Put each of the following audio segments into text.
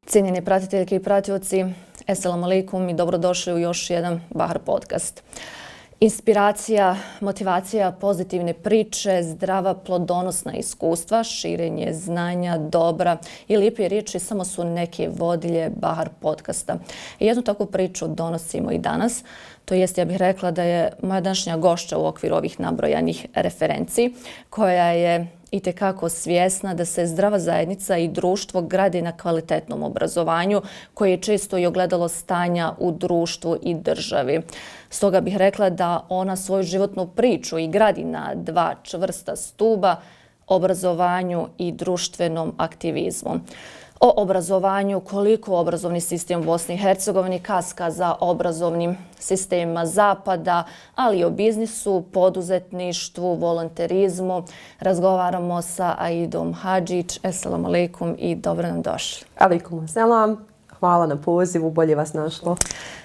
Cijenjeni pratiteljke i pratioci, assalamu alaikum i dobrodošli u još jedan Bahar podcast. Inspiracija, motivacija, pozitivne priče, zdrava, plodonosna iskustva, širenje znanja, dobra i lijepe riječi samo su neke vodilje Bahar podcasta. I jednu takvu priču donosimo i danas. To jest, ja bih rekla da je moja današnja gošća u okviru ovih nabrojanih referenci, koja je itekako svjesna da se zdrava zajednica i društvo gradi na kvalitetnom obrazovanju, koje je često i ogledalo stanja u društvu i državi. Stoga bih rekla da ona svoju životnu priču i gradi na dva čvrsta stuba, obrazovanju i društvenom aktivizmu. O obrazovanju, koliko obrazovni sistem u Bosni i Hercegovini kaska za obrazovnim sistemima Zapada, ali i o biznisu, poduzetništvu, volonterizmu. Razgovaramo sa Aidom Hadžić. Assalamu alaikum i dobro nam došli. Alaikum selam. Hvala na pozivu, bolje vas našlo.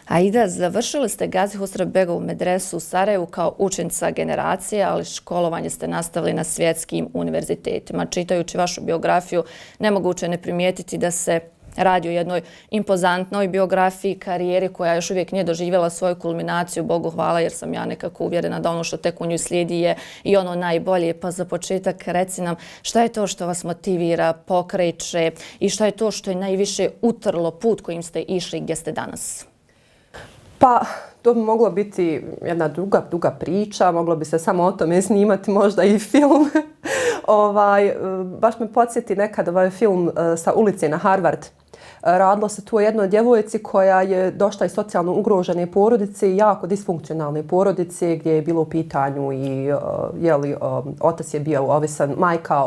Aida, završili ste Gazi Husrev-begovu medresu u Sarajevu kao učenica generacije, ali školovanje ste nastavili na svjetskim univerzitetima. Čitajući vašu biografiju, nemoguće je ne primijetiti da se radi o jednoj impozantnoj biografiji, karijeri koja još uvijek nije doživjela svoju kulminaciju, Bogu hvala, jer sam ja nekako uvjerena da ono što tek u nju slijedi je i ono najbolje. Pa za početak reci nam šta je to što vas motivira, pokreće i šta je to što je najviše utrlo put kojim ste išli gdje ste danas? Pa, to bi moglo biti jedna duga priča, moglo bi se samo o tome snimati možda i film. Baš me podsjeti nekad ovaj film Sa ulice na Harvard. Radilo se tu o jednoj djevojci koja je došla iz socijalno ugrožene porodice i jako disfunkcionalne porodice gdje je bilo u pitanju i otac je bio ovisan, majka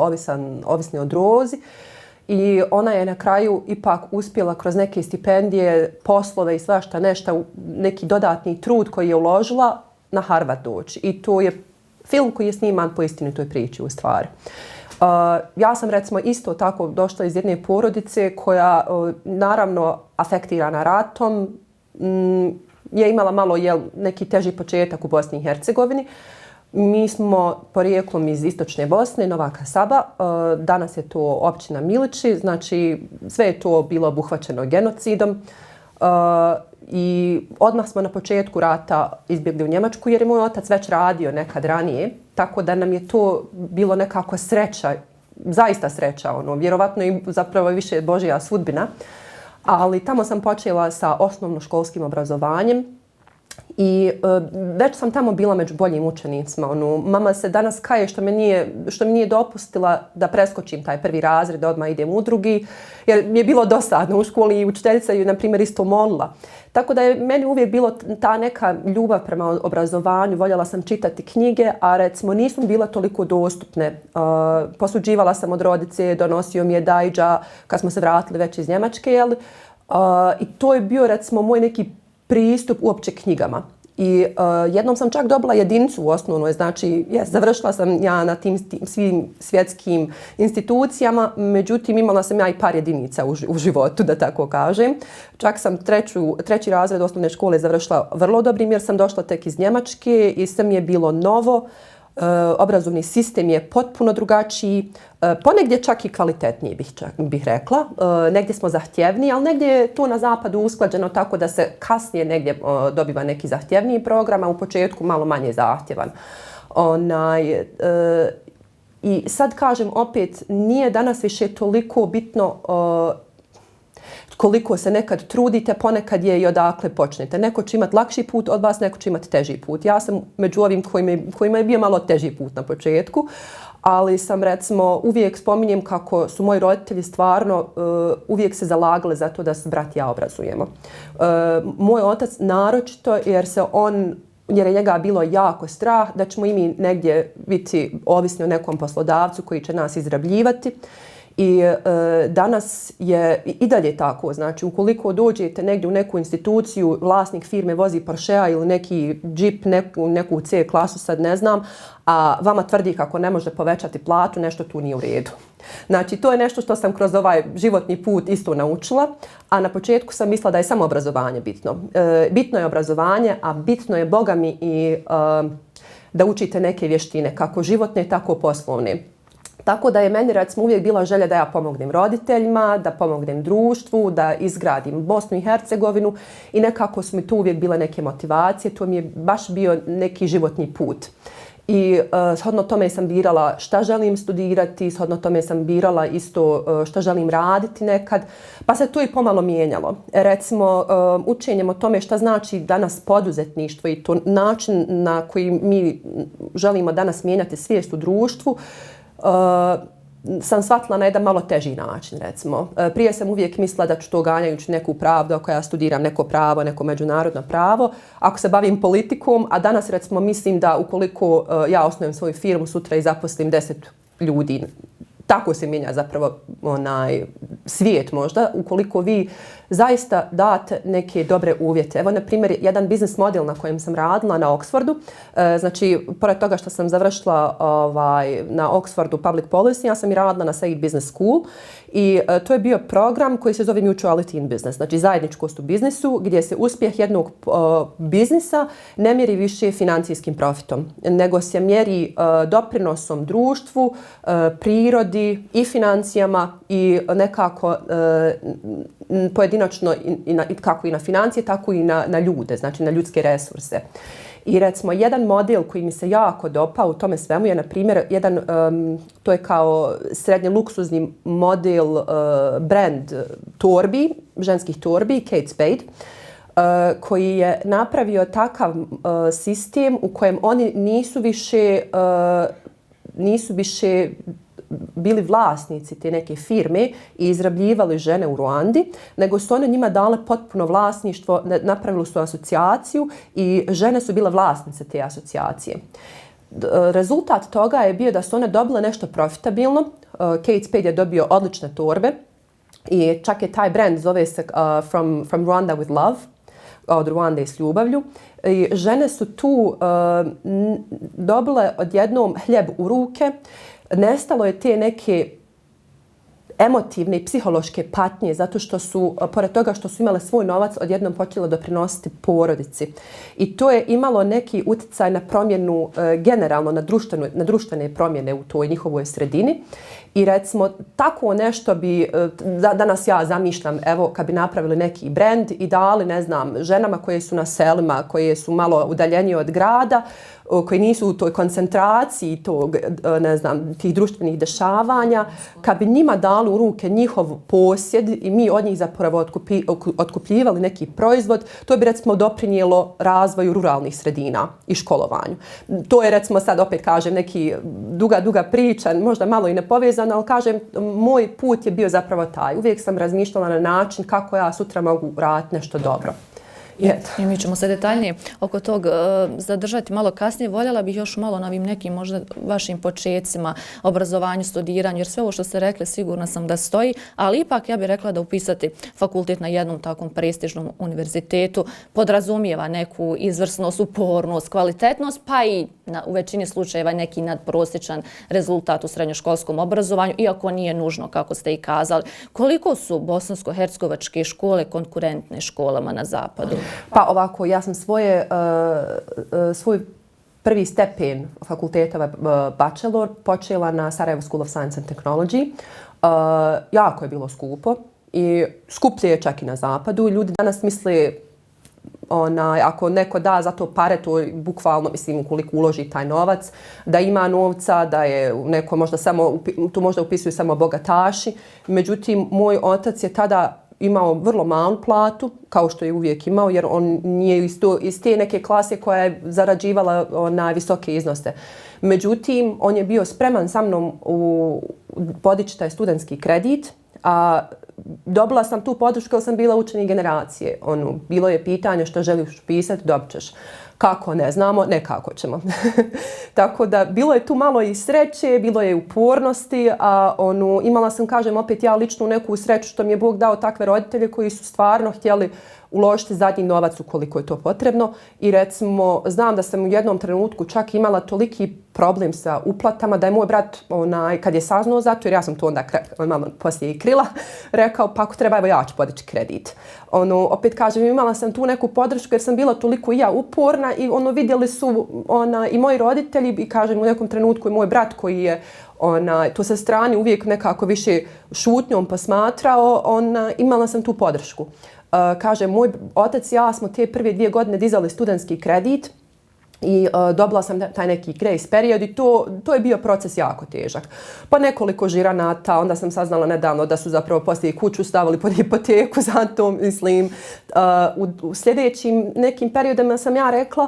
ovisni o drozi. I ona je na kraju ipak uspjela kroz neke stipendije, poslove i svašta nešto, neki dodatni trud koji je uložila na Harvard doći. I to je film koji je sniman po istinitoj priči u stvari. Ja sam recimo isto tako došla iz jedne porodice koja naravno afektirana ratom je imala malo neki teži početak u Bosni i Hercegovini. Mi smo porijeklom iz istočne Bosne, Nova Kasaba. Danas je to općina Milići, znači sve je to bilo obuhvaćeno genocidom. I odmah smo na početku rata izbjegli u Njemačku jer je moj otac već radio nekad ranije. Tako da nam je to bilo nekako sreća, zaista sreća, vjerovatno i zapravo više Božja sudbina. Ali tamo sam počela sa osnovnoškolskim obrazovanjem. I već sam tamo bila među boljim učenicima. Mama se danas kaje što mi nije dopustila da preskočim taj prvi razred, da odmah idem u drugi, jer mi je bilo dosadno u školi i učiteljica ju, na primjer, isto molila. Tako da je meni uvijek bilo ta neka ljubav prema obrazovanju, voljela sam čitati knjige, a recimo nisam bila toliko dostupne. Posuđivala sam od rodice, donosio mi je dajđa kad smo se vratili već iz Njemačke, i to je bio recimo moj neki pristup uopće knjigama. I jednom sam čak dobila jedinicu u osnovnoj, znači završila sam ja na tim svim svjetskim institucijama, međutim imala sam ja i par jedinica u životu, da tako kažem. Čak sam treći razred osnovne škole završila vrlo dobrim jer sam došla tek iz Njemačke i sve mi je bilo novo. Obrazovni sistem je potpuno drugačiji, ponegdje čak i kvalitetniji bih rekla. Negdje smo zahtjevniji, ali negdje je to na zapadu usklađeno tako da se kasnije negdje dobiva neki zahtjevniji program, a u početku malo manje zahtjevan. I sad kažem opet, nije danas više toliko bitno koliko se nekad trudite, ponekad je i odakle počnete. Neko će imati lakši put od vas, neko će imati teži put. Ja sam među ovim kojima je bio malo teži put na početku, ali sam recimo uvijek spominjem kako su moji roditelji stvarno uvijek se zalagali za to da se brat i ja obrazujemo. Moj otac naročito jer je njega bilo jako strah da ćemo i mi negdje biti ovisni o nekom poslodavcu koji će nas izrabljivati. I danas je i dalje tako, znači ukoliko dođete negdje u neku instituciju, vlasnik firme vozi Porschea ili neki džip, neku C klasu, sad ne znam, a vama tvrdi kako ne može povećati platu, nešto tu nije u redu. Znači to je nešto što sam kroz ovaj životni put isto naučila, a na početku sam mislila da je samo obrazovanje bitno. Bitno je obrazovanje, a bitno je, Boga mi, i da učite neke vještine, kako životne, tako poslovne. Tako da je meni recimo uvijek bila želja da ja pomognem roditeljima, da pomognem društvu, da izgradim Bosnu i Hercegovinu i nekako su mi tu uvijek bile neke motivacije, to mi je baš bio neki životni put. I shodno tome sam birala šta želim studirati, shodno tome sam birala isto šta želim raditi nekad, pa se to i pomalo mijenjalo. Recimo, učenjem o tome šta znači danas poduzetništvo i to način na koji mi želimo danas mijenjati svijest u društvu, sam shvatila na jedan malo teži način, recimo. Prije sam uvijek mislila da ću to ganjajući neku pravdu, ako ja studiram neko pravo, neko međunarodno pravo, ako se bavim politikom, a danas recimo mislim da ukoliko ja osnujem svoju firmu sutra i zaposlim 10 ljudi, tako se mijenja zapravo svijet možda, ukoliko vi zaista date neke dobre uvjete. Evo, na primjer, jedan biznis model na kojem sam radila na Oxfordu. Znači, pored toga što sam završila na Oxfordu Public Policy, ja sam i radila na Said Business School i to je bio program koji se zove Mutuality in Business, znači zajedničkost u biznisu, gdje se uspjeh jednog biznisa ne mjeri više financijskim profitom, nego se mjeri doprinosom društvu, prirodi i financijama i nekako pojedinačno kako i na financije, tako i na ljude, znači na ljudske resurse. I recimo jedan model koji mi se jako dopao u tome svemu je na primjer to je kao srednje luksuzni model brand torbi, ženskih torbi, Kate Spade, koji je napravio takav sistem u kojem oni nisu više bili vlasnici te neke firme i izrabljivali žene u Ruandi, nego su one njima dale potpuno vlasništvo, napravili su asocijaciju i žene su bile vlasnice te asocijacije. Rezultat toga je bio da su one dobile nešto profitabilno. Kate Spade je dobio odlične torbe i čak je taj brand zove se From Rwanda with Love, od Ruande s ljubavlju. I žene su tu dobile odjednom hljeb u ruke. Nestalo je te neke emotivne i psihološke patnje zato što su, pored toga što su imale svoj novac, odjednom počele doprinositi porodici. I to je imalo neki utjecaj na promjenu generalno, na društvene promjene u toj njihovoj sredini. I recimo tako nešto bi, danas ja zamišljam, evo kad bi napravili neki brand i dali, ne znam, ženama koje su na selima, koje su malo udaljenije od grada, koji nisu u toj koncentraciji tog, ne znam, tih društvenih dešavanja, kad bi njima dali u ruke njihov posjed i mi od njih zapravo otkupljivali neki proizvod, to bi recimo doprinijelo razvoju ruralnih sredina i školovanju. To je recimo sad opet kažem neki duga priča, možda malo i nepovezana, ali kažem moj put je bio zapravo taj. Uvijek sam razmišljala na način kako ja sutra mogu raditi nešto dobro. I mi ćemo se detaljnije oko tog zadržati malo kasnije. Voljela bih još malo na ovim nekim možda vašim počecima, obrazovanju, studiranju, jer sve ovo što ste rekli sigurna sam da stoji, ali ipak ja bih rekla da upisati fakultet na jednom takvom prestižnom univerzitetu podrazumijeva neku izvrsnost, upornost, kvalitetnost, pa i u većini slučajeva neki nadprosječan rezultat u srednjoškolskom obrazovanju, iako nije nužno, kako ste i kazali. Koliko su bosansko-hercegovačke škole konkurentne školama na zapadu? Pa ovako, ja sam svoj prvi stepen fakulteta bachelor počela na Sarajevo School of Science and Technology. Jako je bilo skupo i skuplje je čak i na zapadu. Ljudi danas misle ako neko da za to pare, to je bukvalno, mislim, ukoliko uloži taj novac, da ima novca, da je neko možda samo, tu možda upisuju samo bogataši. Međutim, moj otac je tada imao vrlo malu platu, kao što je uvijek imao, jer on nije iz te neke klase koja je zarađivala na visoke iznose. Međutim, on je bio spreman sa mnom podići taj studentski kredit, a dobila sam tu podršku jer sam bila učenik generacije. Bilo je pitanje što želiš pisati, dobit ćeš. Kako, ne znamo, ne kako ćemo. Tako da bilo je tu malo i sreće, bilo je upornosti, a imala sam, kažem, opet ja ličnu neku sreću što mi je Bog dao takve roditelje koji su stvarno htjeli uložiti zadnji novac ukoliko je to potrebno. I recimo, znam da sam u jednom trenutku čak imala toliki problem sa uplatama da je moj brat, kad je saznao za to, jer ja sam to onda malo poslije i krila, rekao pa ako treba, evo ja ću podići kredit. opet kažem, imala sam tu neku podršku jer sam bila toliko i ja uporna i vidjeli su i moji roditelji i kažem u nekom trenutku i moj brat koji je to sa strane uvijek nekako više šutnjom posmatrao, imala sam tu podršku. Kažem, moj otac i ja smo te prve 2 godine dizali studentski kredit i dobila sam taj neki grace period i to je bio proces jako težak. Pa nekoliko žiranata, onda sam saznala nedavno da su zapravo poslije kuću stavili pod hipoteku za to, mislim. U sljedećim nekim periodima sam ja rekla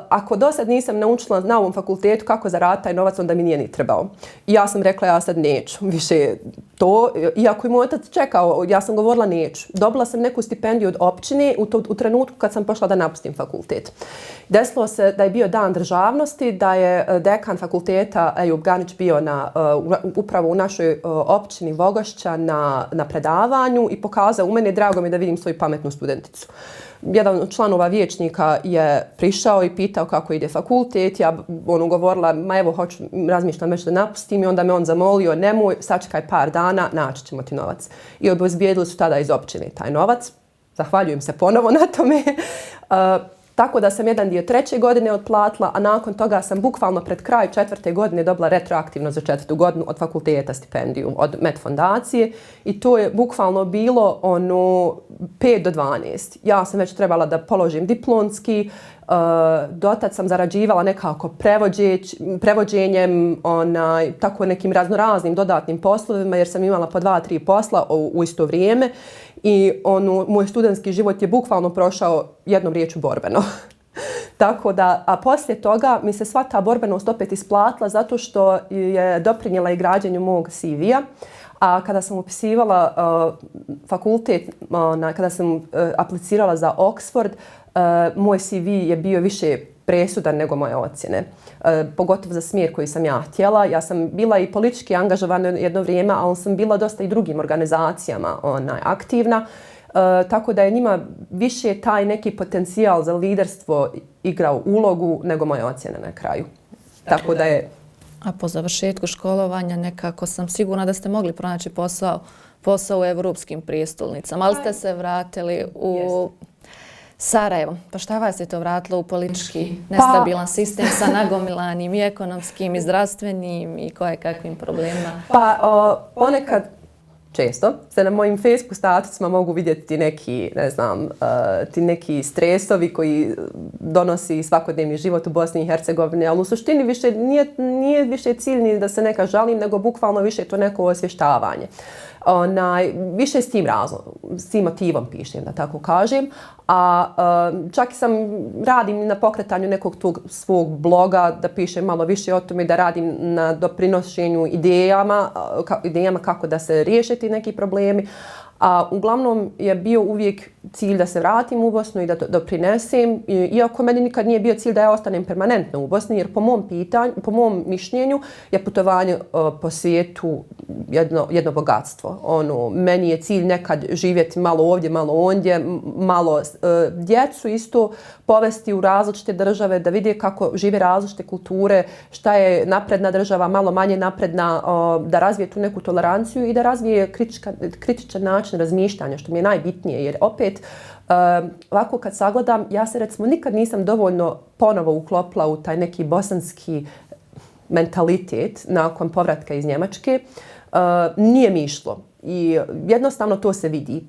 ako do sad nisam naučila na ovom fakultetu kako zaraditi taj novac, onda mi nije ni trebao. I ja sam rekla ja sad neću više to, iako je moj otac čekao, ja sam govorila neću. Dobila sam neku stipendiju od općine u trenutku kad sam pošla da napustim fakultet. Desilo se da je bio dan državnosti, da je dekan fakulteta Ejub Ganić bio upravo u našoj općini Vogošća na predavanju i pokazao u mene, drago mi da vidim svoju pametnu studenticu. Jedan od članova vijećnika je prišao i pitao kako ide fakultet. Ja govorila, razmišljam već da napustim i onda me on zamolio, nemoj, sačekaj par dana, naći ćemo ti novac. I obezbijedili su tada iz općine taj novac. Zahvaljujem se ponovo na tome. Tako da sam jedan dio 3. godine otplatila, a nakon toga sam bukvalno pred kraj 4. godine dobila retroaktivno za 4. godinu od fakulteta stipendiju, od Met fondacije i to je bukvalno bilo 5 do 12. Ja sam već trebala da položim diplomski, dotad sam zarađivala nekako prevođenjem, tako nekim raznoraznim dodatnim poslovima jer sam imala po 2-3 posla u isto vrijeme i moj studentski život je bukvalno prošao jednom riječju borbeno. Tako da, a poslije toga mi se sva ta borbenost opet isplatila zato što je doprinijela i građenju mog CV-a. A kada sam upisivala fakultet, kada sam aplicirala za Oxford, moj CV je bio više presudan nego moje ocjene. Pogotovo za smjer koji sam ja htjela. Ja sam bila i politički angažovana jedno vrijeme, ali sam bila dosta i drugim organizacijama aktivna. Tako da je njima više taj neki potencijal za liderstvo igrao ulogu nego moje ocjene na kraju. Tako da je... A po završetku školovanja nekako sam sigurna da ste mogli pronaći posao u evropskim prijestolnicama, ali ste se vratili u Sarajevo. Pa šta vas je to vratilo u politički nestabilan sistem sa nagomilanim i ekonomskim i zdravstvenim i kakvim problemima? Pa ponekad, često, se na mojim Facebook statusima mogu vidjeti ti neki stresovi koji donosi svakodnevni život u Bosni i Hercegovini, ali u suštini više nije više cilj ni da se neka žalim, nego bukvalno više to neko osvještavanje. Više s tim razlogom, s tim motivom pišem, da tako kažem. A čak radim na pokretanju nekog tog svog bloga, da pišem malo više o tome, da radim na doprinošenju idejama kako da se riješe ti neki problemi. A uglavnom je bio uvijek cilj da se vratim u Bosnu i da doprinesem, iako meni nikad nije bio cilj da ja ostanem permanentno u Bosni, jer po mom mišljenju je putovanje po svijetu jedno bogatstvo. Meni je cilj nekad živjeti malo ovdje, malo ondje, malo djecu isto povesti u različite države, da vide kako žive različite kulture, šta je napredna država, malo manje napredna, da razvije tu neku toleranciju i da razvije kritičan način razmišljanja, što mi je najbitnije, jer opet ovako kad sagledam, ja se recimo nikad nisam dovoljno ponovo uklopila u taj neki bosanski mentalitet nakon povratka iz Njemačke. Nije mi išlo. I jednostavno to se vidi.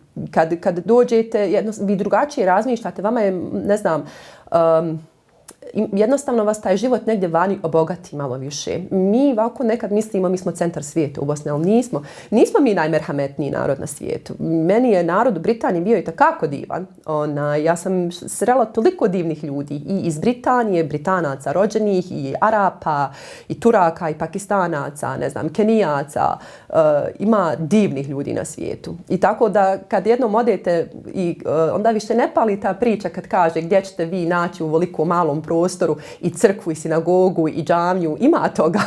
Kad dođete, vi drugačije razmišljate, vama je, jednostavno vas taj život negdje vani obogati malo više. Mi ovako nekad mislimo, mi smo centar svijeta u Bosni, ali nismo. Nismo mi najmerhametniji narod na svijetu. Meni je narod u Britaniji bio i takako divan. Ja sam srela toliko divnih ljudi i iz Britanije, Britanaca rođenih, i Arapa, i Turaka, i Pakistanaca, Kenijaca. Ima divnih ljudi na svijetu. I tako da kad jednom odete, onda više ne pali ta priča kad kaže gdje ćete vi naći u ovoliko malom prostoru i crkvu i sinagogu i džamiju, ima toga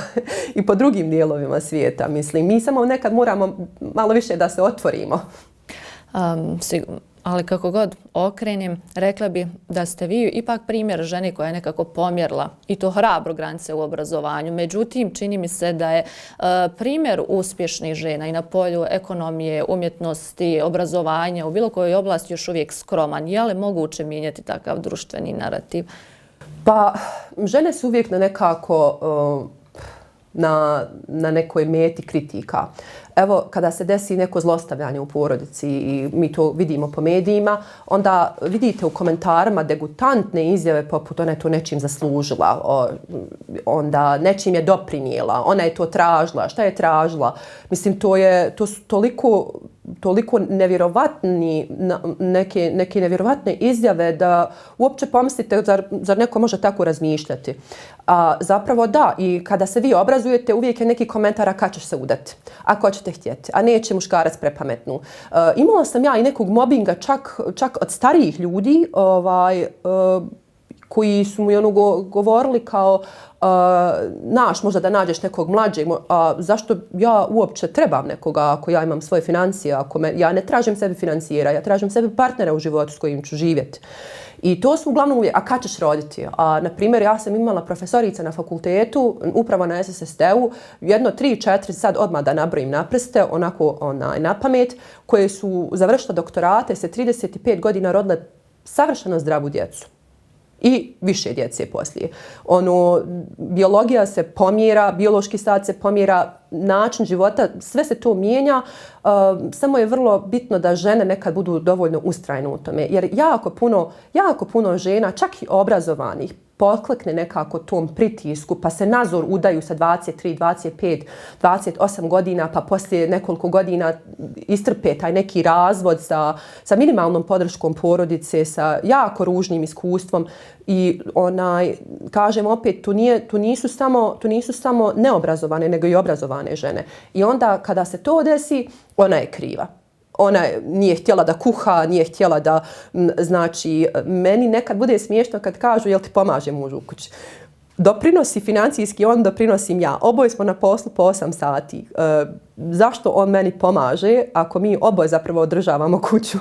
i po drugim dijelovima svijeta. Mislim, mi samo nekad moramo malo više da se otvorimo. Ali kako god okrenem, rekla bi da ste vi ipak primjer žene koja je nekako pomjerla i to hrabro granice u obrazovanju. Međutim, čini mi se da je primjer uspješnih žena i na polju ekonomije, umjetnosti, obrazovanja u bilo kojoj oblasti još uvijek skroman. Je li moguće mijenjati takav društveni narativ? Pa, žene su uvijek na nekoj meti kritika. Evo, kada se desi neko zlostavljanje u porodici i mi to vidimo po medijima, onda vidite u komentarima degutantne izjave poput ona je to nečim zaslužila, onda nečim je doprinijela, ona je to tražila, šta je tražila. Mislim, to su toliko neke nevjerovatne izjave da uopće pomislite zar neko može tako razmišljati. A zapravo da, i kada se vi obrazujete uvijek je neki komentar a kad ćeš se udati, ako ćete htjeti, a neće muškarac prepametnu. Imala sam ja i nekog mobinga čak od starijih ljudi koji su mi govorili kao možda da nađeš nekog mlađeg, a zašto ja uopće trebam nekoga ako ja imam svoje financije, ja ne tražim sebi financijera, ja tražim sebi partnera u životu s kojim ću živjeti. I to su uglavnom uvijek, a kad ćeš roditi? Na primjer, ja sam imala profesorica na fakultetu, upravo na SSSD-u, jedno 3-4, sad odmah da nabrojim na prste, onako na pamet, koje su završile doktorate, se 35 godina rodile savršeno zdravu djecu. I više djece poslije. Biologija se pomjera, biološki sat se pomjera, način života, sve se to mijenja. Samo je vrlo bitno da žene nekad budu dovoljno ustrajne u tome. Jer jako puno žena, čak i obrazovanih, poklekne nekako tom pritisku, pa se nazor udaju sa 23, 25, 28 godina, pa poslije nekoliko godina istrpe taj neki razvod sa minimalnom podrškom porodice, sa jako ružnim iskustvom. I kažem opet, tu nisu samo neobrazovane, nego i obrazovane žene. I onda kada se to desi, ona je kriva. Ona nije htjela da kuha, nije htjela da, znači, meni nekad bude smiješno kad kažu jel ti pomaže muž u kući. Doprinosi financijski, on doprinosim ja. Oboje smo na poslu po 8 sati. Zašto on meni pomaže ako mi oboje zapravo održavamo kuću?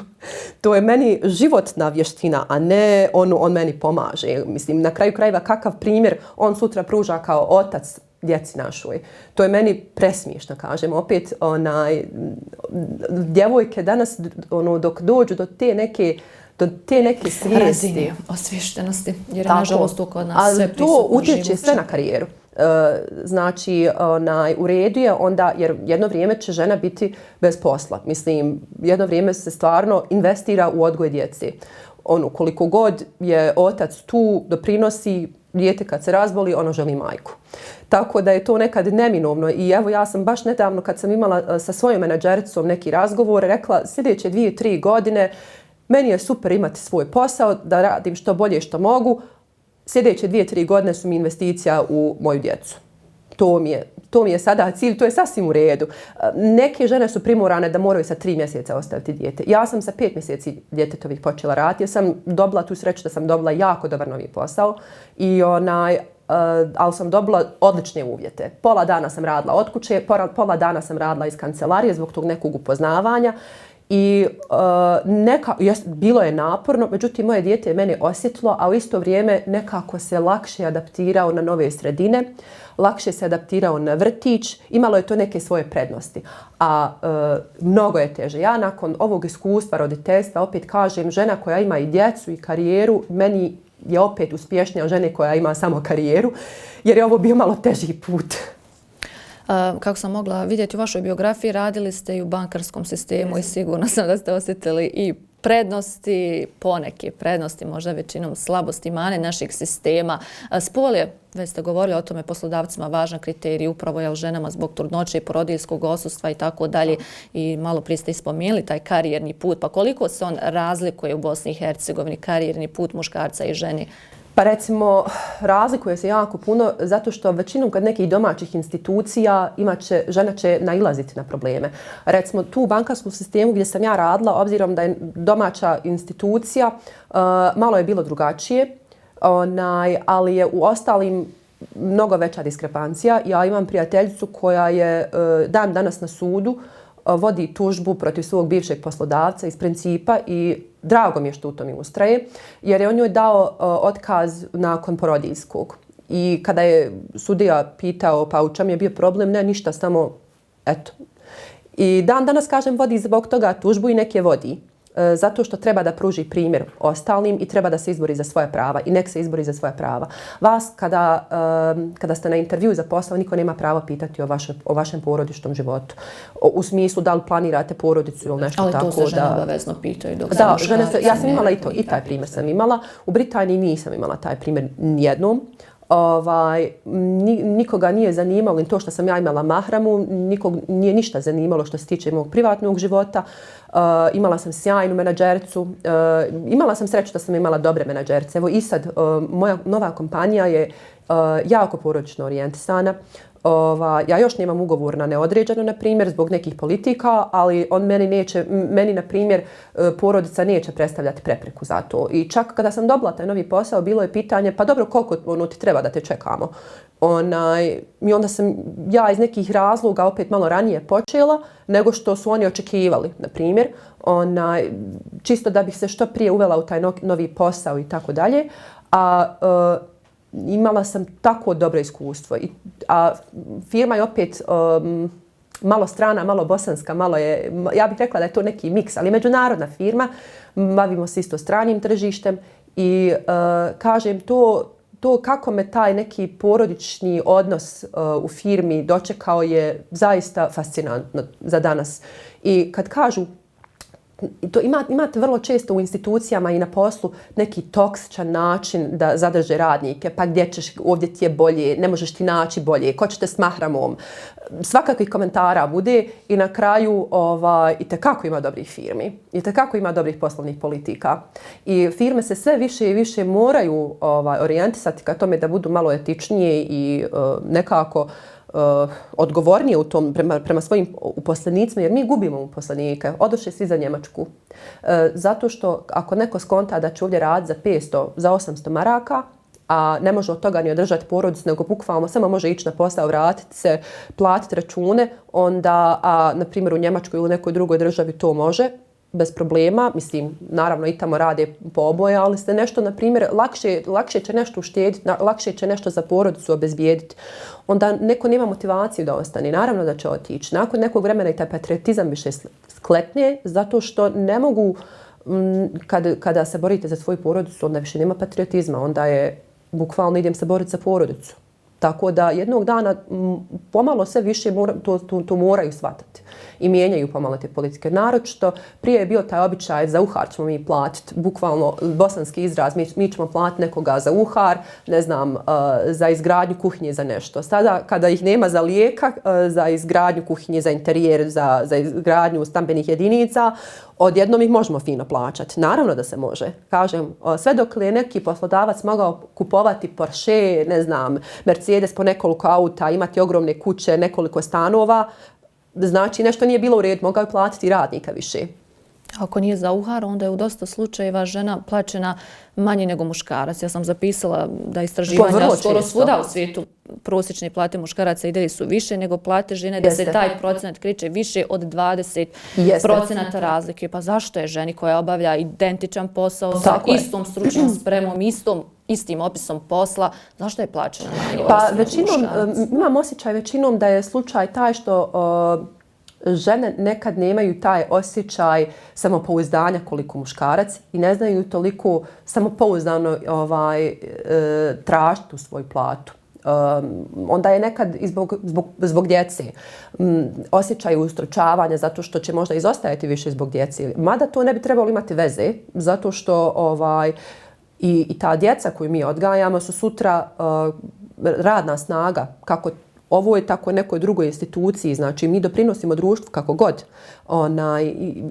To je meni životna vještina, a ne on meni pomaže. Mislim, na kraju krajeva kakav primjer on sutra pruža kao otac djeci našoj. To je meni presmiješno, kažem. Opet, djevojke danas, dok dođu do te neke svijesti. Razine osviještenosti, jer je nažalost to kod nas sve prisutno. Ali to utječe sve na karijeru. Znači, u redu je onda, jer jedno vrijeme će žena biti bez posla. Mislim, jedno vrijeme se stvarno investira u odgoj djece. Koliko god je otac tu, doprinosi, dijete kad se razboli, ono želi majku. Tako da je to nekad neminovno. I evo, ja sam baš nedavno kad sam imala sa svojom menadžericom neki razgovor, rekla sljedeće 2-3 godine meni je super imati svoj posao, da radim što bolje što mogu. Sljedeće 2-3 godine su mi investicija u moju djecu. To mi je sada cilj, to je sasvim u redu. Neke žene su primorane da moraju sa 3 mjeseca ostaviti dijete. Ja sam sa 5 mjeseci djetetovih počela raditi. Ja sam dobila tu sreću da sam dobila jako dobar novi posao. Ali sam dobila odlične uvjete. Pola dana sam radila od kuće, pola dana sam radila iz kancelarije zbog tog nekog upoznavanja. I bilo je naporno, međutim moje dijete je mene osjetilo, a u isto vrijeme nekako se lakše adaptirao na nove sredine, lakše se adaptirao na vrtić, imalo je to neke svoje prednosti. A mnogo je teže. Ja nakon ovog iskustva roditeljstva opet kažem, žena koja ima i djecu i karijeru, meni je opet uspješnija od žene koja ima samo karijeru, jer je ovo bio malo teži put. Kako sam mogla vidjeti u vašoj biografiji, radili ste i u bankarskom sistemu i sigurno sam da ste osjetili i prednosti, poneke prednosti, možda većinom slabosti, mane naših sistema. Spol je, već ste govorili o tome, poslodavcima važan kriterij, upravo je ženama zbog trudnoće i porodiljskog odsustva i tako dalje. I malo prije ste ispomenuli taj karijerni put. Pa koliko se on razlikuje u Bosni i Hercegovini, karijerni put muškarca i žene? Pa recimo, razlikuje se jako puno zato što većinom kod nekih domaćih institucija žena će nailaziti na probleme. Recimo, tu u bankarskom sistemu gdje sam ja radila, obzirom da je domaća institucija, malo je bilo drugačije, ali je u ostalim mnogo veća diskrepancija. Ja imam prijateljicu koja je dan danas na sudu, vodi tužbu protiv svog bivšeg poslodavca iz principa i drago mi je što u tome ustraje, jer je on njoj dao otkaz nakon porodijskog. I kada je sudija pitao pa u čem je bio problem, ne ništa, samo eto. I dan danas, kažem, vodi zbog toga tužbu i nek je vodi. Zato što treba da pruži primjer ostalim i treba da se izbori za svoja prava i nek se izbori za svoja prava. Vas kada ste na intervju za posao, niko nema pravo pitati o vašem porodičnom životu. U smislu da li planirate porodicu ili nešto tako. Ali to se žene obavezno pitaju dok da, ja sam imala i taj primjer sam imala. U Britaniji nisam imala taj primjer nijednom. Nikoga nije zanimalo i to što sam ja imala mahramu, nikog nije ništa zanimalo što se tiče mog privatnog života. Imala sam sjajnu menadžericu, imala sam sreću da sam imala dobre menadžerice. Evo i sad, moja nova kompanija je jako porodično orijentisana. Ja još nemam ugovor na neodređeno, na primjer, zbog nekih politika, ali on meni, na primjer, porodica neće predstavljati prepreku za to. I čak kada sam dobila taj novi posao, bilo je pitanje, pa dobro, koliko ti treba da te čekamo? I onda sam ja iz nekih razloga opet malo ranije počela nego što su oni očekivali, na primjer. Čisto da bih se što prije uvela u taj novi posao i tako dalje. Imala sam tako dobro iskustvo. A firma je opet malo strana, malo bosanska, malo je, ja bih rekla da je to neki miks, ali međunarodna firma. Bavimo se isto stranim tržištem i kažem to kako me taj neki porodični odnos u firmi dočekao je zaista fascinantno za danas. I kad kažu, to imate vrlo često u institucijama i na poslu neki toksičan način da zadrže radnike, pa gdje ćeš, ovdje ti je bolje, ne možeš ti naći bolje, ko ćete s mahramom. Svakakvih komentara bude i na kraju itekako ima dobrih firmi, itekako ima dobrih poslovnih politika. I firme se sve više i više moraju orijentisati ka tome da budu malo etičnije i nekako odgovornije u tom prema svojim uposlenicima, jer mi gubimo uposlenike. Odoše svi za Njemačku. Zato što ako neko skonta da će ovdje raditi za 500, za 800 maraka, a ne može od toga ni održati porodicu, nego bukvalno samo može ići na posao, vratiti se, platiti račune, onda, na primjer u Njemačkoj ili nekoj drugoj državi to može, bez problema. Mislim, naravno i tamo rade po oboje, ali ste nešto, na primjer, lakše će nešto uštediti, lakše će nešto za porodicu obezbijediti. Onda neko nema motivaciju da ostane. Naravno da će otići. Nakon nekog vremena i taj patriotizam više sklepne, zato što ne mogu, kada se borite za svoju porodicu, onda više nema patriotizma. Onda je, bukvalno idem se boriti za porodicu. Tako da jednog dana pomalo sve više to moraju shvatati i mijenjaju pomalo te politike. Naročito prije je bio taj običaj za uhar ćemo mi platiti, bukvalno bosanski izraz, mi ćemo platiti nekoga za uhar, ne znam, za izgradnju kuhinje, za nešto. Sada kada ih nema za lijeka, za izgradnju kuhinje, za interijer, za izgradnju stambenih jedinica, odjednom ih možemo fino plaćati. Naravno da se može. Kažem, sve dok je neki poslodavac mogao kupovati Porsche, ne znam, Mercedes po nekoliko auta, imati ogromne kuće, nekoliko stanova, znači nešto nije bilo u redu, mogao je platiti radnika više. Ako nije za uhar, onda je u dosta slučajeva žena plaćena manje nego muškarac. Ja sam zapisala da istraživanja skoro svuda u svijetu prosječne plate muškaraca i dalje su više nego plate žene, da se taj procenat kriče više od 20% razlike. Pa zašto je ženi koja obavlja identičan posao sa istom stručnom spremom, istim opisom posla, zašto je plaćena manje? Pa većinom, imam osjećaj većinom da je slučaj taj što žene nekad nemaju taj osjećaj samopouzdanja koliko muškarac i ne znaju toliko samopouzdano tražiti tu svoju platu. Onda je nekad i zbog djece osjećaj ustručavanja zato što će možda izostajati više zbog djece. Mada to ne bi trebalo imati veze zato što i ta djeca koju mi odgajamo su sutra radna snaga kako ovoj tako nekoj drugoj instituciji, znači mi doprinosimo društvu kako god.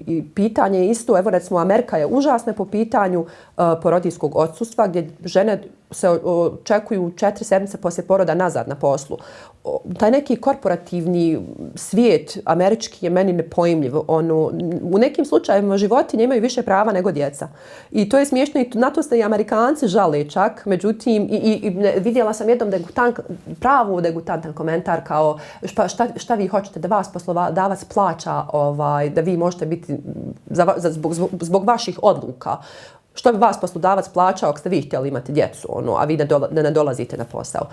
I pitanje je isto, evo recimo Amerika je užasna po pitanju porodijskog odsustva gdje žene se očekuju 4 sedmice poslije poroda nazad na poslu. Taj neki korporativni svijet američki je meni nepojmljiv. U nekim slučajevima životinje imaju više prava nego djeca. I to je smiješno i na to se i Amerikanci žale čak. Međutim, vidjela sam jednom pravu degutantan komentar kao šta vi hoćete da vas poslodavac plaća, da vi možete biti zbog vaših odluka. Što bi vas poslodavac plaćao ako ste vi htjeli imati djecu, a vi ne dolazite na posao.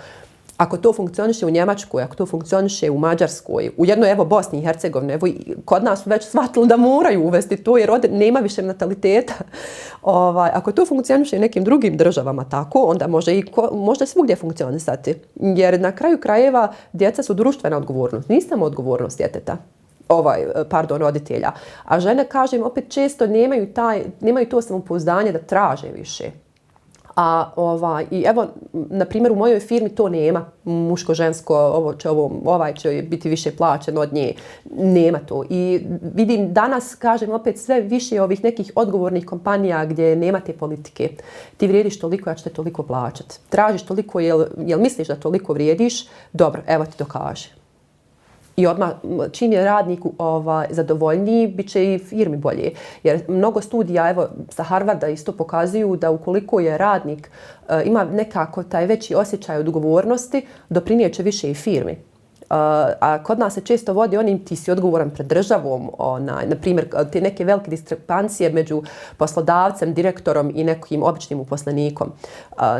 Ako to funkcioniše u Njemačkoj, ako to funkcioniše u Mađarskoj, u jednoj Bosni i Hercegovini, kod nas su već shvatili da moraju uvesti to jer ovdje nema više nataliteta. Ako to funkcioniše u nekim drugim državama tako, onda može svugdje funkcionisati. Jer na kraju krajeva djeca su društvena odgovornost, nije samo odgovornost djeteta. Roditelja. A žene, kažem, opet često nemaju to samopouzdanje da traže više. I evo, na primjer, u mojoj firmi to nema. Muško-žensko, ovaj će biti više plaćen od nje. Nema to. I vidim danas, kažem, opet sve više ovih nekih odgovornih kompanija gdje nema te politike. Ti vrijediš toliko, ja ću te toliko plaćati. Tražiš toliko, jel misliš da toliko vrijediš? Dobro, evo ti to kaže. I odmah, čim je radniku zadovoljniji, bit će i firmi bolje. Jer mnogo studija, evo, sa Harvarda isto pokazuju da ukoliko je radnik ima nekako taj veći osjećaj odgovornosti, doprinijet će više i firmi. A kod nas se često vodi onim ti si odgovoran pred državom, na primjer, te neke velike diskrepancije među poslodavcem, direktorom i nekim običnim uposlenikom.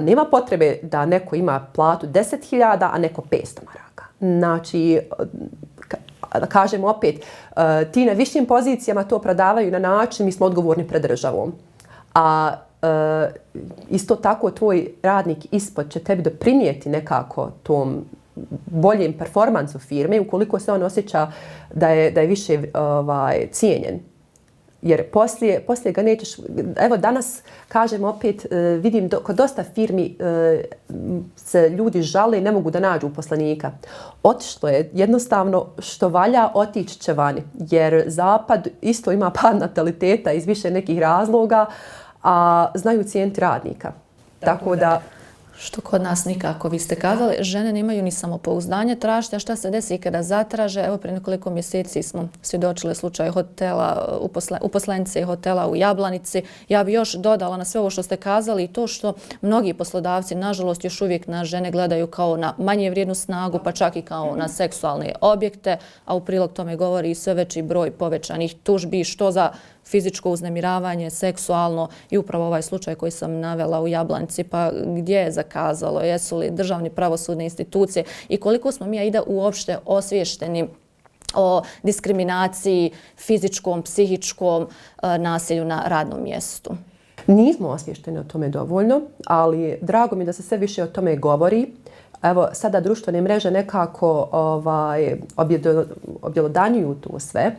Nema potrebe da neko ima platu 10.000, a neko 500 maraka. Znači, kažem opet, ti na višim pozicijama to prodavaju na način mi smo odgovorni pred državom. A isto tako tvoj radnik ispod će tebi doprinijeti nekako tom boljem performansu firme ukoliko se on osjeća da je više cijenjen. Jer poslije ga nećeš... Evo danas, kažem opet, vidim kod dosta firmi se ljudi žale i ne mogu da nađu uposlenika. Otišlo je jednostavno što valja, otići će vani. Jer Zapad isto ima pad nataliteta iz više nekih razloga, a znaju cijeniti radnika. Tako da... Što kod nas nikako, vi ste kazali, žene nemaju ni samopouzdanje tražiti, a šta se desi kada zatraže? Evo, prije nekoliko mjeseci smo svjedočili slučaju hotela, uposlenice hotela u Jablanici. Ja bi još dodala na sve ovo što ste kazali i to što mnogi poslodavci, nažalost, još uvijek na žene gledaju kao na manje vrijednu snagu, pa čak i kao na seksualne objekte, a u prilog tome govori i sve veći broj povećanih tužbi, što za fizičko uznemiravanje, seksualno i upravo ovaj slučaj koji sam navela u Jablanici, pa gdje je zakazalo, jesu li državni pravosudne institucije i koliko smo mi Aida uopšte osviješteni o diskriminaciji, fizičkom, psihičkom nasilju na radnom mjestu. Nismo osviješteni o tome dovoljno, ali drago mi da se sve više o tome govori. Evo, sada društvene mreže nekako objelodanjuju to sve.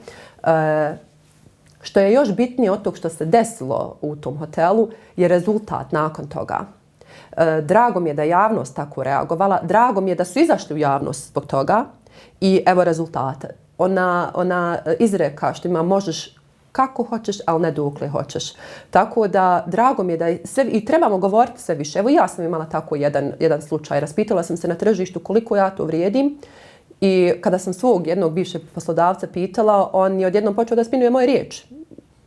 Što je još bitnije od tog što se desilo u tom hotelu je rezultat nakon toga. Drago mi je da je javnost tako reagovala, drago mi je da su izašli u javnost zbog toga i evo rezultata. Ona izreka što ima možeš kako hoćeš, ali ne dokle hoćeš. Tako da drago mi je da je sve, i trebamo govoriti sve više. Evo ja sam imala tako jedan slučaj. Raspitala sam se na tržištu koliko ja to vrijedim. I kada sam svog jednog bivšeg poslodavca pitala, on je odjednom počeo da spinuje moje riječi.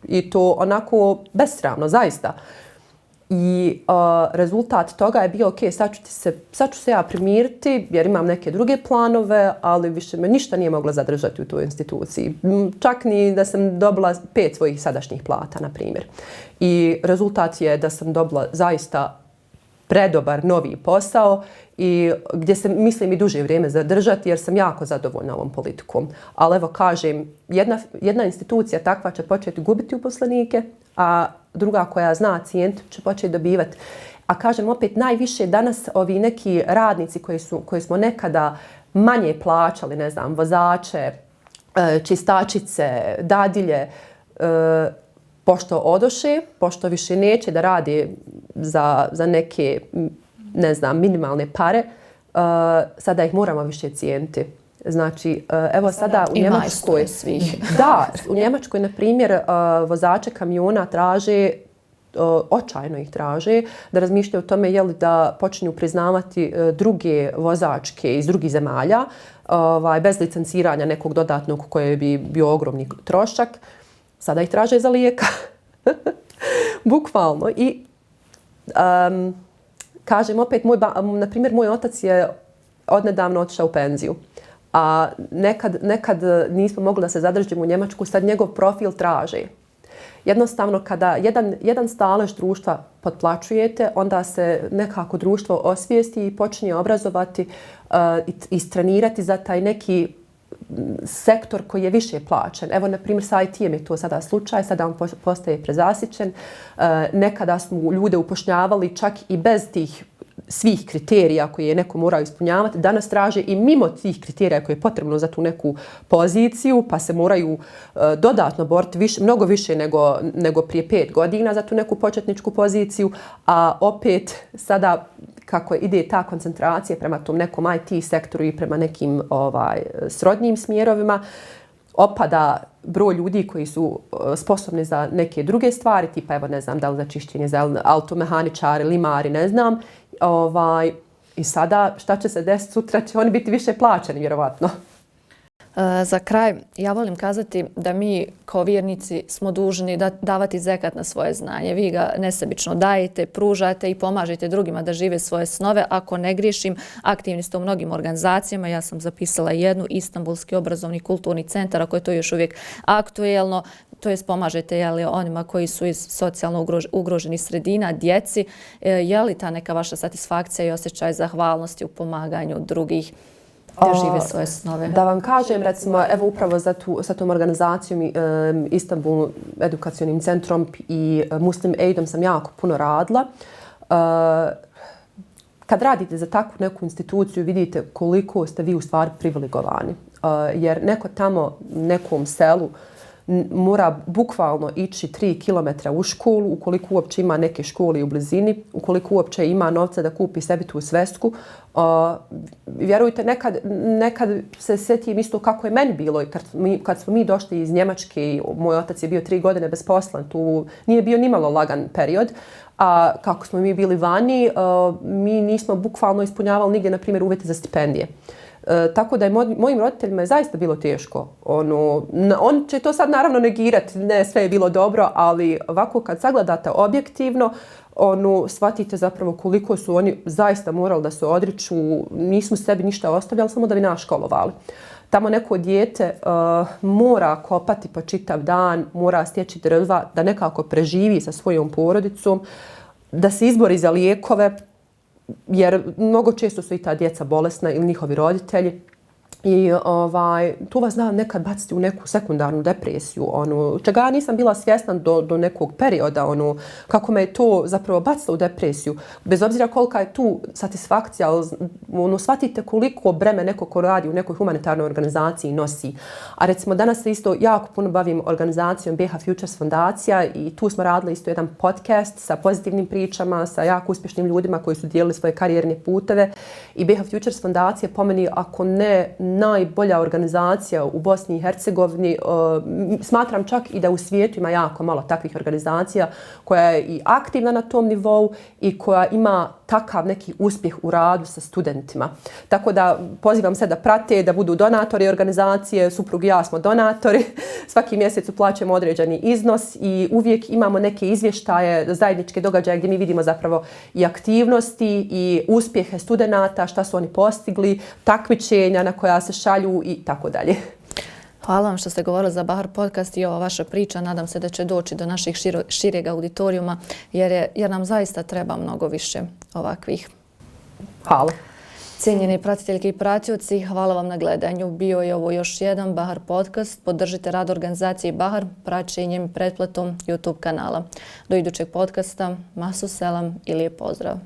I to onako besramno, zaista. I rezultat toga je bio, ok, sad ću se ja primiriti jer imam neke druge planove, ali više me ništa nije moglo zadržati u toj instituciji. Čak ni da sam dobila 5 svojih sadašnjih plata, na primjer. I rezultat je da sam dobila zaista predobar novi posao i gdje se mislim i duže vrijeme zadržati jer sam jako zadovoljna ovom politikom. Ali evo kažem, jedna institucija takva će početi gubiti uposlenike, a druga koja zna cijeniti će početi dobivati. A kažem opet, najviše danas ovi neki radnici koji smo nekada manje plaćali, ne znam, vozače, čistačice, dadilje, pošto odoše, pošto više neće da radi za neke, ne znam, minimalne pare, sada ih moramo više cijeniti. Znači, evo sada u Njemačkoj... svih. Da, u Njemačkoj, na primjer, vozače kamiona traže očajno ih traže, da razmišljaju o tome je li da počinju priznavati druge vozačke iz drugih zemalja, bez licenciranja nekog dodatnog koje bi bio ogromni trošak. Sada ih traže za lijeka. Bukvalno. I kažem opet, na primjer, moj otac je odnedavno otišao u penziju. A nekad nismo mogli da se zadržimo u Njemačku, sad njegov profil traže. Jednostavno, kada jedan stalež društva potplaćujete, onda se nekako društvo osvijesti i počinje obrazovati i istrenirati za taj neki sektor koji je više plaćen. Evo, na primjer, sa IT-em je to sada slučaj, sada on postaje prezasićen. Nekada smo ljude upošljavali čak i bez tih svih kriterija koje je neko morao ispunjavati. Danas traže i mimo tih kriterija koje je potrebno za tu neku poziciju, pa se moraju dodatno boriti mnogo više nego prije 5 godina za tu neku početničku poziciju, a opet sada kako ide ta koncentracija prema tom nekom IT sektoru i prema nekim srodnim smjerovima, opada broj ljudi koji su sposobni za neke druge stvari, tipa evo ne znam da li za čišćenje, za automehaničari, limari, ne znam. I sada šta će se desiti sutra, će oni biti više plaćeni vjerovatno. Za kraj, ja volim kazati da mi kao vjernici smo dužni davati zekat na svoje znanje. Vi ga nesebično dajete, pružate i pomažete drugima da žive svoje snove. Ako ne griješim, aktivni ste u mnogim organizacijama. Ja sam zapisala jednu, Istanbulski obrazovni kulturni centar, ako je to još uvijek aktuelno. To jest pomažete onima koji su iz socijalno ugroženih sredina, djeci. Je li ta neka vaša satisfakcija i osjećaj zahvalnosti u pomaganju drugih da žive svoje snove? Da vam kažem, recimo, evo upravo sa tom organizacijom Istanbul edukacionim centrom i Muslim Aidom sam jako puno radila. Kad radite za takvu neku instituciju, vidite koliko ste vi u stvari privilegovani. Jer neko tamo, nekom selu, mora bukvalno ići 3 kilometra u školu, ukoliko uopće ima neke škole u blizini, ukoliko uopće ima novca da kupi sebi tu svesku. Vjerujte, nekad se sjetim isto kako je meni bilo kad smo mi došli iz Njemačke. Moj otac je bio 3 godine bez posla, tu nije bio nimalo lagan period. A kako smo mi bili vani, mi nismo bukvalno ispunjavali nigdje, na primjer, uvjete za stipendije. Tako da je mojim roditeljima je zaista bilo teško. On će to sad naravno negirati, ne sve je bilo dobro, ali ovako kad sagledate objektivno, shvatite zapravo koliko su oni zaista morali da se odriču, nismo sebi ništa ostavljali, samo da bi nas školovali. Tamo neko dijete mora kopati po čitav dan, mora stječi drva, da nekako preživi sa svojom porodicom, da se izbori za lijekove, jer mnogo često su i ta djeca bolesna ili njihovi roditelji. I tu vas zna nekad baciti u neku sekundarnu depresiju, čega ja nisam bila svjesna do nekog perioda, kako me je to zapravo bacilo u depresiju. Bez obzira kolika je tu satisfakcija, shvatite koliko breme neko ko radi u nekoj humanitarnoj organizaciji nosi. A recimo danas se isto jako puno bavim organizacijom BH Futures fondacija i tu smo radili isto jedan podcast sa pozitivnim pričama, sa jako uspješnim ljudima koji su dijelili svoje karijerne puteve. I BH Futures fondacija po meni, ako ne najbolja organizacija u Bosni i Hercegovini. Smatram čak i da u svijetu ima jako malo takvih organizacija koja je i aktivna na tom nivou i koja ima takav neki uspjeh u radu sa studentima. Tako da pozivam se da prate, da budu donatori organizacije, suprug i ja smo donatori. Svaki mjesec uplaćujemo određeni iznos i uvijek imamo neke izvještaje, zajedničke događaje gdje mi vidimo zapravo i aktivnosti i uspjehe studenata, šta su oni postigli, takmičenja na koja se šalju i tako dalje. Hvala vam što ste govorili za Bahar podcast i ova vaša priča. Nadam se da će doći do naših šireg auditorijuma jer nam zaista treba mnogo više ovakvih. Hvala. Cijenjeni pratiteljke i pratioci, hvala vam na gledanju. Bio je ovo još jedan Bahar podcast. Podržite rad organizacije Bahar praćenjem i pretplatom YouTube kanala. Do idućeg podcasta, masu selam i lijep pozdrav.